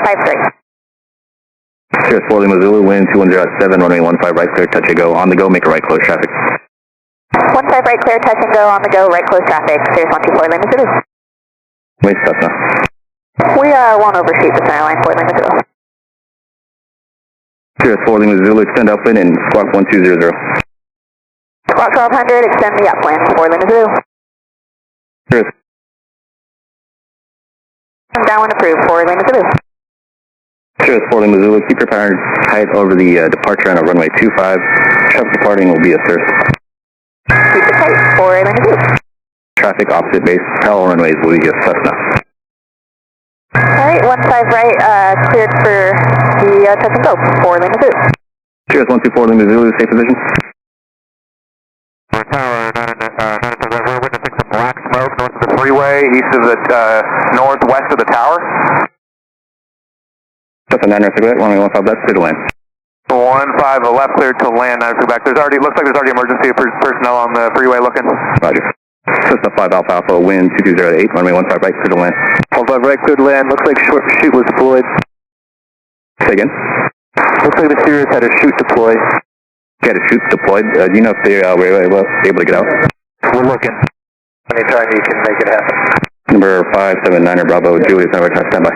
153. Cirrus 4 Lima Zulu, wind 210 at 7, runway 15 right, clear, touch and go, on the go, make a right, close traffic. 15 right, clear, touch and go, on the go, right, close traffic, Cirrus 124 Lima Zulu. Wait, Cessna. We won't overshoot the center line, 4 Lima Zulu. Cirrus 4 Lima Zulu, extend upwind and squawk 1200. Squawk 1200, extend the upwind, 4 Lima Zulu. Cirrus. Downwind approved, 4 Lima Zulu. Cirrus 4 Lima Zulu, keep your power tight over the departure on a runway 25. Traffic departing will be a Cirrus. Keep it tight, 4 Lima Zulu. Traffic opposite base, parallel runways will be a Cessna. Alright, 15 right, cleared for the touch and go, 4 Lima Zulu. Cirrus 124 Lima Zulu, safe position. Tower 9, we're witnessing some black smoke north of the freeway, east of the, northwest of the tower. Cessna 9 cigarette, runway 15 left, clear to land. 15 left, cleared to land, 9 back. Looks like there's already emergency personnel on the freeway looking. Roger. Cessna 5 Alpha Alpha, wind 220 at 8, runway 15 right, clear to land. 15 right, cleared to land. Looks like short chute was deployed. Say again? Looks like the Cirrus had a chute deployed. Had a chute deployed. Do you know if they were able to get out? We're looking. Anytime you can make it happen. Number 579er Bravo, Julius, number 10, stand by.